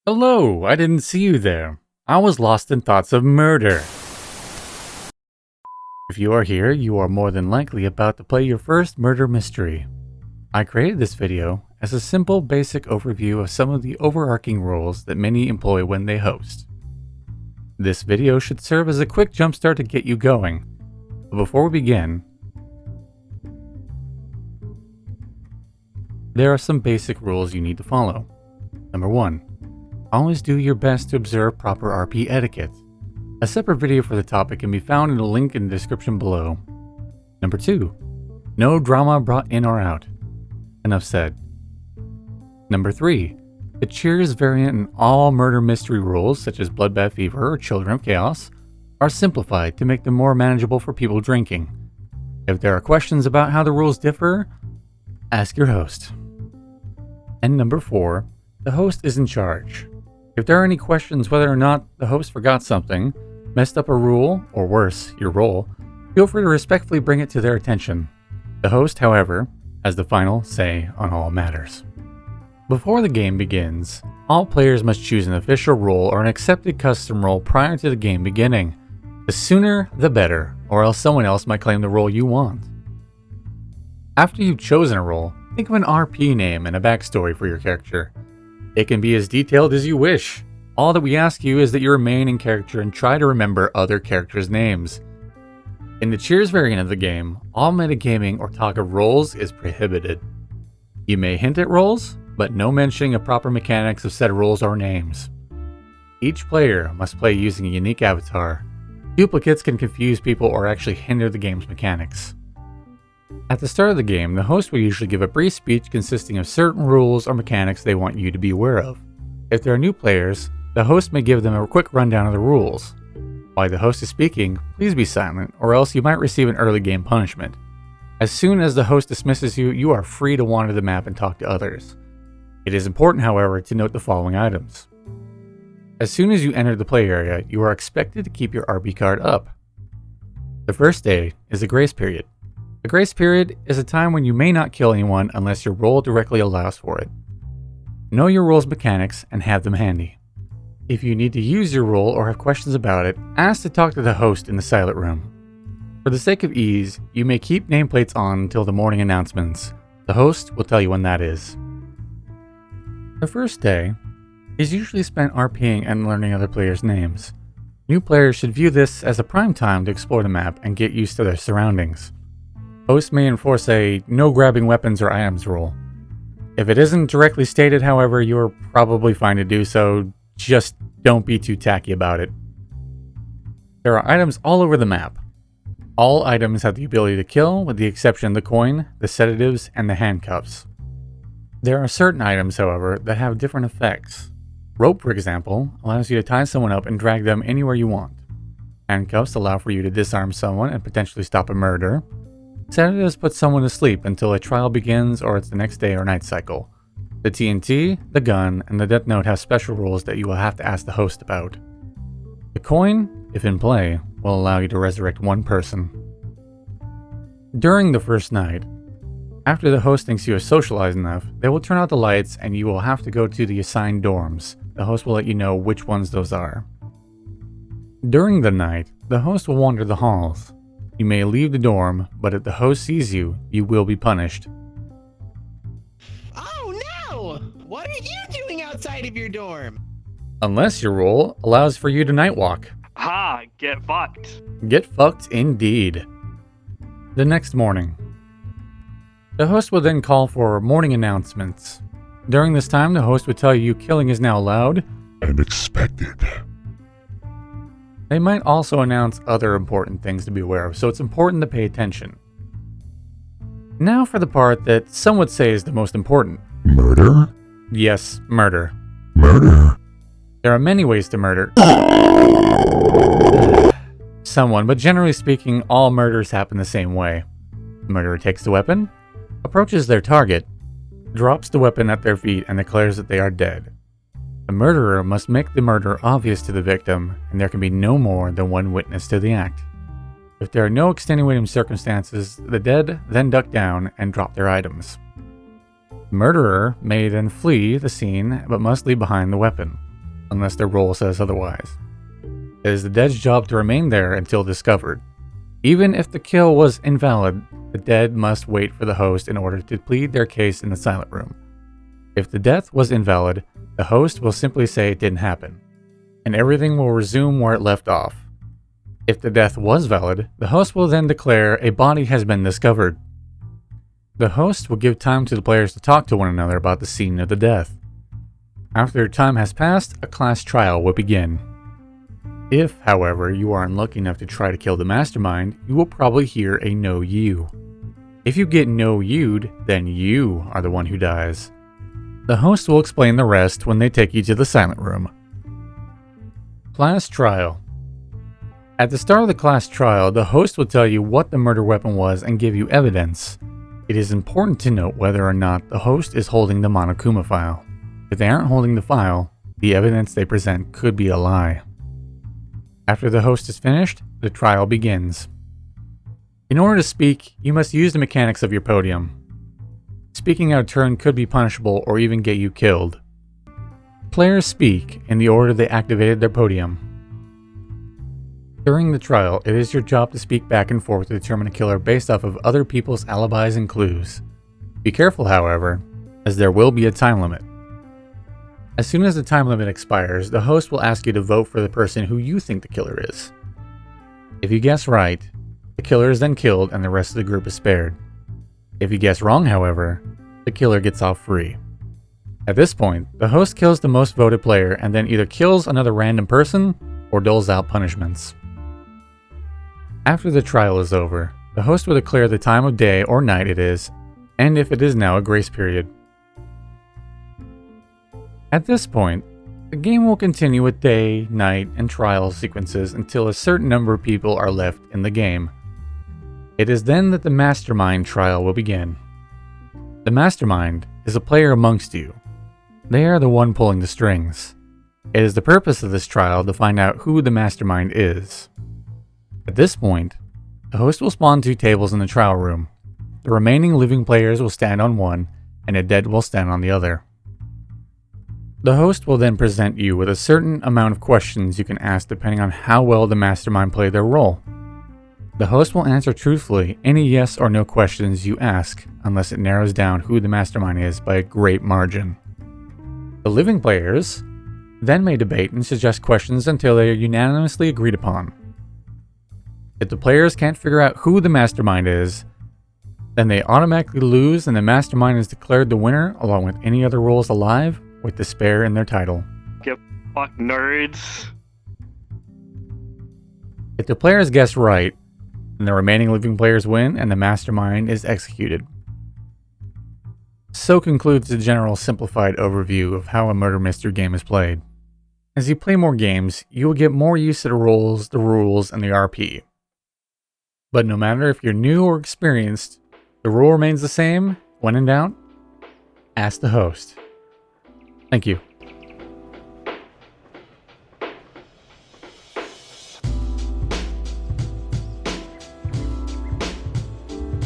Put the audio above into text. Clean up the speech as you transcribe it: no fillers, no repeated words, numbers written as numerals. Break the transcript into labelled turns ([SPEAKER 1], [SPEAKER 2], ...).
[SPEAKER 1] Hello, I didn't see you there. I was lost in thoughts of murder. If you are here, you are more than likely about to play your first murder mystery. I created this video as a simple, basic overview of some of the overarching rules that many employ when they host. This video should serve as a quick jumpstart to get you going. But before we begin, there are some basic rules you need to follow. Number 1. Always do your best to observe proper RP etiquette. A separate video for the topic can be found in the link in the description below. Number 2. No drama brought in or out. Enough said. Number 3. The Cheers variant and all murder mystery rules, such as Bloodbath Fever or Children of Chaos, are simplified to make them more manageable for people drinking. If there are questions about how the rules differ, ask your host. And number 4. The host is in charge. If there are any questions whether or not the host forgot something, messed up a rule, or worse, your role, feel free to respectfully bring it to their attention. The host, however, has the final say on all matters. Before the game begins, all players must choose an official role or an accepted custom role prior to the game beginning. The sooner, the better, or else someone else might claim the role you want. After you've chosen a role, think of an RP name and a backstory for your character. It can be as detailed as you wish. All that we ask you is that you remain in character and try to remember other characters' names. In the Cheers variant of the game, all metagaming or talk of roles is prohibited. You may hint at roles, but no mentioning of proper mechanics of said roles or names. Each player must play using a unique avatar. Duplicates can confuse people or actually hinder the game's mechanics. At the start of the game, the host will usually give a brief speech consisting of certain rules or mechanics they want you to be aware of. If there are new players, the host may give them a quick rundown of the rules. While the host is speaking, please be silent, or else you might receive an early game punishment. As soon as the host dismisses you, you are free to wander the map and talk to others. It is important, however, to note the following items. As soon as you enter the play area, you are expected to keep your RP card up. The first day is a grace period. The grace period is a time when you may not kill anyone unless your role directly allows for it. Know your role's mechanics and have them handy. If you need to use your role or have questions about it, ask to talk to the host in the silent room. For the sake of ease, you may keep nameplates on until the morning announcements. The host will tell you when that is. The first day is usually spent RPing and learning other players' names. New players should view this as a prime time to explore the map and get used to their surroundings. Hosts may enforce a no grabbing weapons or items rule. If it isn't directly stated, however, you're probably fine to do so, just don't be too tacky about it. There are items all over the map. All items have the ability to kill, with the exception of the coin, the sedatives, and the handcuffs. There are certain items, however, that have different effects. Rope, for example, allows you to tie someone up and drag them anywhere you want. Handcuffs allow for you to disarm someone and potentially stop a murder. Sedatives put someone to sleep until a trial begins or it's the next day or night cycle. The TNT, the gun, and the Death Note have special rules that you will have to ask the host about. The coin, if in play, will allow you to resurrect one person. During the first night, after the host thinks you have socialized enough, they will turn out the lights and you will have to go to the assigned dorms. The host will let you know which ones those are. During the night, the host will wander the halls. You may leave the dorm, but if the host sees you, you will be punished.
[SPEAKER 2] Oh no! What are you doing outside of your dorm?
[SPEAKER 1] Unless your role allows for you to night walk.
[SPEAKER 3] Ha! Get fucked.
[SPEAKER 1] Get fucked indeed. The next morning. The host will then call for morning announcements. During this time, the host would tell you killing is now allowed
[SPEAKER 4] and expected.
[SPEAKER 1] They might also announce other important things to be aware of, so it's important to pay attention. Now for the part that some would say is the most important.
[SPEAKER 4] Murder?
[SPEAKER 1] Yes, murder.
[SPEAKER 4] Murder?
[SPEAKER 1] There are many ways to murder someone, but generally speaking, all murders happen the same way. The murderer takes the weapon, approaches their target, drops the weapon at their feet, and declares that they are dead. The murderer must make the murder obvious to the victim, and there can be no more than one witness to the act. If there are no extenuating circumstances, the dead then duck down and drop their items. The murderer may then flee the scene, but must leave behind the weapon. unless their role says otherwise. It is the dead's job to remain there until discovered. Even if the kill was invalid, the dead must wait for the host in order to plead their case in the silent room. If the death was invalid, the host will simply say it didn't happen, and everything will resume where it left off. If the death was valid, the host will then declare a body has been discovered. The host will give time to the players to talk to one another about the scene of the death. After time has passed, a class trial will begin. If, however, you are unlucky enough to try to kill the mastermind, you will probably hear a no you. If you get no you'd, then you are the one who dies. The host will explain the rest when they take you to the silent room. Class trial. At the start of the class trial, the host will tell you what the murder weapon was and give you evidence. It is important to note whether or not the host is holding the Monokuma file. If they aren't holding the file, the evidence they present could be a lie. After the host is finished, the trial begins. In order to speak, you must use the mechanics of your podium. Speaking out of turn could be punishable or even get you killed. Players speak in the order they activated their podium. During the trial, it is your job to speak back and forth to determine a killer based off of other people's alibis and clues. Be careful, however, as there will be a time limit. As soon as the time limit expires, the host will ask you to vote for the person who you think the killer is. If you guess right, the killer is then killed and the rest of the group is spared. If you guess wrong, however, the killer gets off free. At this point, the host kills the most voted player and then either kills another random person or doles out punishments. After the trial is over, the host will declare the time of day or night it is, and if it is now a grace period. At this point, the game will continue with day, night, and trial sequences until a certain number of people are left in the game. It is then that the mastermind trial will begin. The mastermind is a player amongst you. They are the one pulling the strings. It is the purpose of this trial to find out who the mastermind is. At this point, the host will spawn 2 tables in the trial room. The remaining living players will stand on one, and the dead will stand on the other. The host will then present you with a certain amount of questions you can ask depending on how well the mastermind played their role. The host will answer truthfully any yes or no questions you ask, unless it narrows down who the mastermind is by a great margin. The living players then may debate and suggest questions until they are unanimously agreed upon. If the players can't figure out who the mastermind is, then they automatically lose and the mastermind is declared the winner along with any other roles alive with despair in their title.
[SPEAKER 3] Get fucked, nerds.
[SPEAKER 1] If the players guess right, then the remaining living players win and the mastermind is executed. So concludes the general simplified overview of how a murder mystery game is played. As you play more games, you will get more used to the roles, the rules, and the RP. But no matter if you're new or experienced, the rule remains the same. When in doubt, ask the host. Thank you.